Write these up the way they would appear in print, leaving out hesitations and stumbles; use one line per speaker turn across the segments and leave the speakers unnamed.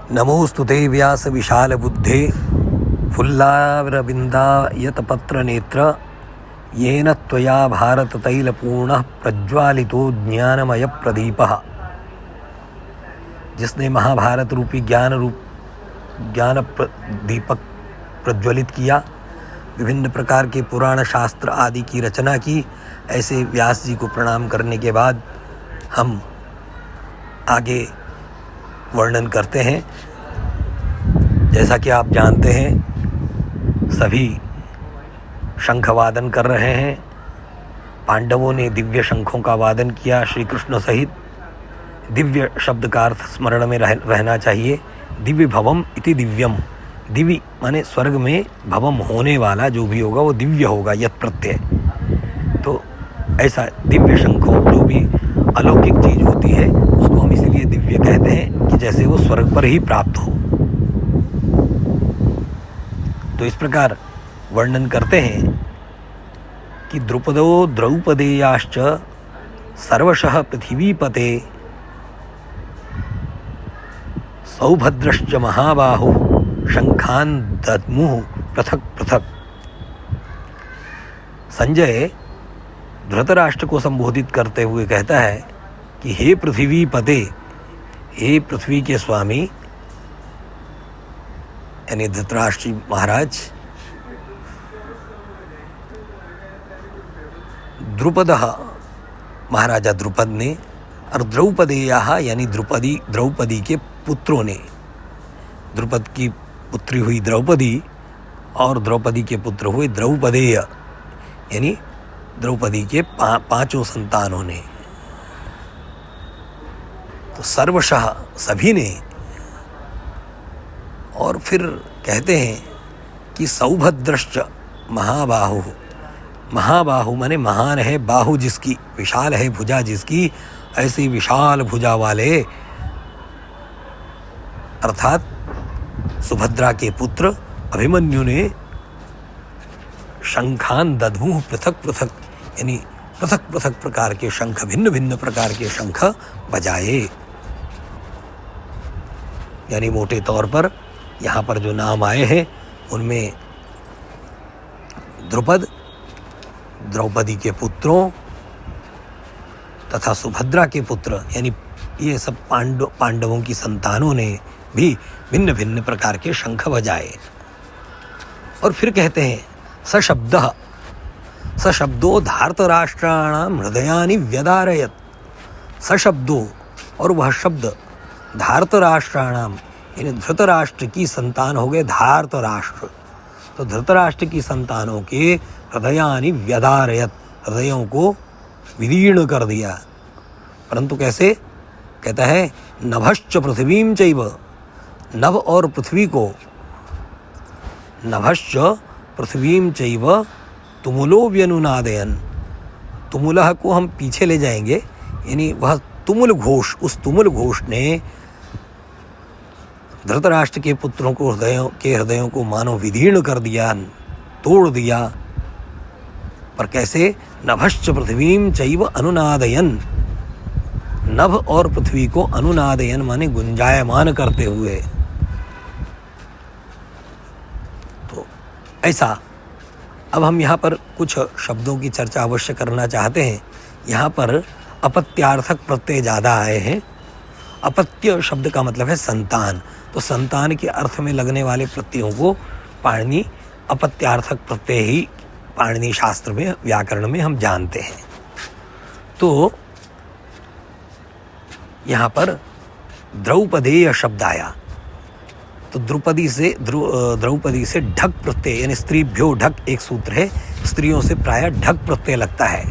नमोस्तुते व्यास विशाल बुद्धे फुल्लारविन्दायतपत्रनेत्र येन त्वया भारत तैलपूर्णः प्रज्वालितो ज्ञानमय प्रदीपः। जिसने महाभारत रूपी ज्ञान दीपक प्रज्वलित किया, विभिन्न प्रकार के पुराण शास्त्र आदि की रचना की, ऐसे व्यास जी को प्रणाम करने के बाद हम आगे वर्णन करते हैं। जैसा कि आप जानते हैं, सभी शंख वादन कर रहे हैं। पांडवों ने दिव्य शंखों का वादन किया श्री कृष्ण सहित। दिव्य शब्द का अर्थ स्मरण में रहना चाहिए। दिव्य भवम इति दिव्यम। दिव्य माने स्वर्ग में, भवम होने वाला जो भी होगा वो दिव्य होगा, यत प्रत्यय। तो ऐसा दिव्य शंखों, जो भी अलौकिक चीज़ होती है उसको हम इसीलिए दिव्य कहते हैं कि जैसे वो स्वर्ग पर ही प्राप्त हो। तो इस प्रकार वर्णन करते हैं कि द्रुपदो द्रौपदेयाश्च सर्वशः पृथिवीपते सौभद्रश्च महाबाहु शंखान दद्मुः पृथक पृथक। संजय धृतराष्ट्र को संबोधित करते हुए कहता है कि हे पृथ्वी पते, हे पृथ्वी के स्वामी, यानी धृतराष्ट्र महाराज, द्रुपदः महाराजा द्रुपद ने, और द्रौपदेयाः यानी द्रौपदी के पुत्रों ने। द्रुपद की पुत्री हुई द्रौपदी और द्रौपदी के पुत्र हुए द्रौपदेय, यानी द्रौपदी के पांचों संतानों ने। तो सर्वशः सभी ने। और फिर कहते हैं कि सौभद्रश्च महाबाहु। महाबाहु माने महान है, बाहु जिसकी, विशाल है भुजा जिसकी, ऐसी विशाल भुजा वाले अर्थात सुभद्रा के पुत्र अभिमन्यु ने शंखान दद्मुः पृथक पृथक, यानी पृथक पृथक प्रकार के शंख, भिन्न भिन्न प्रकार के शंख बजाए। यानी मोटे तौर पर यहाँ पर जो नाम आए हैं उनमें द्रुपद, द्रौपदी के पुत्रों तथा सुभद्रा के पुत्र, यानी ये सब पांडवों की संतानों ने भी भिन्न भिन्न प्रकार के शंख बजाए। और फिर कहते हैं सशब्दो धार्तराष्ट्राणाम हृदयानि व्यदारयत। सशब्दो, और वह शब्द धार्तराष्ट्राणाम, यानी धृतराष्ट्र की संतान हो गए धार्तराष्ट्र। तो धृतराष्ट्र की संतानों के हृदयानि व्यदारयत, हृदयों को विदीर्ण कर दिया। परंतु कैसे? कहता है नभश्च पृथ्वीं चैव, नभ और पृथ्वी को, नभश्च पृथ्वीं चैव तुमुलो व्यनुनादयन। तुमुलह को हम पीछे ले जाएंगे, यानी वह तुमुल घोष, उस तुमुल घोष ने धृतराष्ट्र के पुत्रों को हृदयों को मानो विदीर्ण कर दिया, तोड़ दिया। पर कैसे? नभश्च पृथ्वीं चैव अनुनादयन। नभ और पृथ्वी को अनुनादयन माने गुंजायमान करते हुए। तो ऐसा। अब हम यहाँ पर कुछ शब्दों की चर्चा अवश्य करना चाहते हैं। यहाँ पर अपत्यार्थक प्रत्यय ज़्यादा आए हैं। अपत्य शब्द का मतलब है संतान। तो संतान के अर्थ में लगने वाले प्रत्ययों को पाणिनि अपत्यार्थक प्रत्यय ही पाणिनि शास्त्र में, व्याकरण में हम जानते हैं। तो यहाँ पर द्रौपदेय शब्द आया। तो द्रौपदी से ढक प्रत्यय, यानी स्त्रीभ्यो ढक एक सूत्र है, स्त्रियों से प्रायः ढक प्रत्यय लगता है।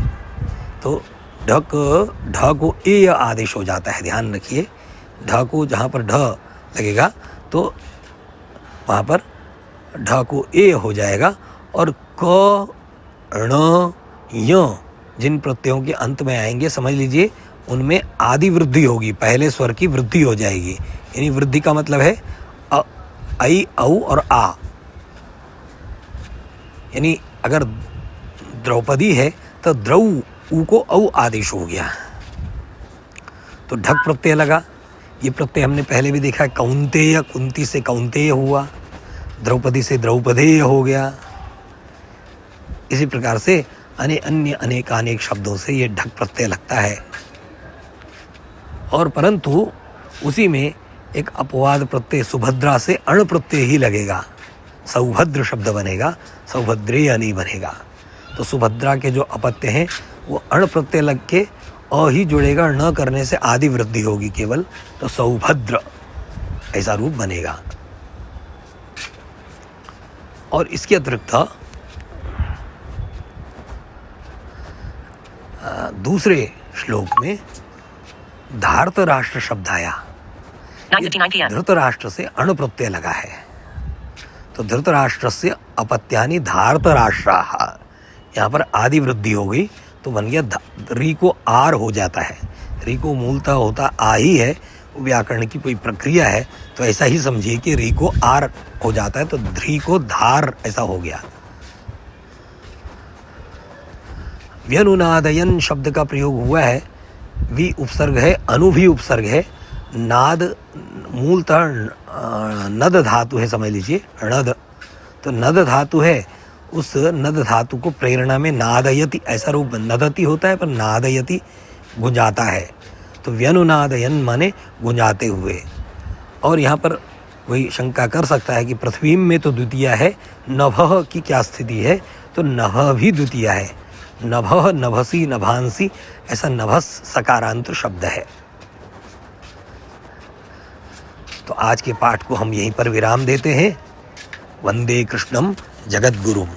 तो ढ को ए आदेश हो जाता है, ध्यान रखिए। ढ को जहाँ पर ढ लगेगा तो वहाँ पर ढ को ए हो जाएगा। और क ण य जिन प्रत्ययों के अंत में आएंगे, समझ लीजिए उनमें आदि वृद्धि होगी, पहले स्वर की वृद्धि हो जाएगी। यानी वृद्धि का मतलब है ऐ, औ और आ। यानी अगर द्रौपदी है तो द्रौ, ऊ को औ आदेश हो गया, तो ढक प्रत्यय लगा। ये प्रत्यय हमने पहले भी देखा है, कौंतेय, कुंती से कौंतेय हुआ, द्रौपदी से द्रौपदेय हो गया। इसी प्रकार से अन्य अनेक शब्दों से ये ढक प्रत्यय लगता है। और परंतु उसी में एक अपवाद प्रत्यय सुभद्रा से अण प्रत्यय ही लगेगा, सौभद्र शब्द बनेगा, सौभद्रेय नहीं बनेगा। तो सुभद्रा के जो अपत्य हैं वो अण प्रत्यय लग के अ ही जुड़ेगा, न करने से आदि वृद्धि होगी केवल, तो सौभद्र ऐसा रूप बनेगा। और इसके अतिरिक्त दूसरे श्लोक में धार्तराष्ट्र शब्द आया। धृतराष्ट्र से अण प्रत्यय लगा है, तो धृतराष्ट्र से अपत्यानि धार्तराष्ट्राः, यहाँ पर आदि वृद्धि हो गई तो बन गया री को आर हो जाता है। री को मूलतः होता आ ही है, वो व्याकरण की कोई प्रक्रिया है, तो ऐसा ही समझिए कि री को आर हो जाता है, तो ध्री को धार ऐसा हो गया। व्यनुनादयन शब्द का प्रयोग हुआ है, वी उपसर्ग है, अनु भी उपसर्ग है, नाद मूलतः नद धातु है, समझ लीजिए नद, तो नद धातु है, उस नद धातु को प्रेरणा में नादयति ऐसा रूप, नदति होता है पर नादयति गुंजाता है, तो व्यनुनादयन माने गुंजाते हुए। और यहाँ पर वही शंका कर सकता है कि पृथ्वी में तो द्वितीय है, नभः की क्या स्थिति है, तो नभः भी द्वितीय है, नभः नभसी नभांसी ऐसा नभस सकारांत शब्द है। तो आज के पाठ को हम यहीं पर विराम देते हैं। वंदे कृष्णम जगद्गुरुम।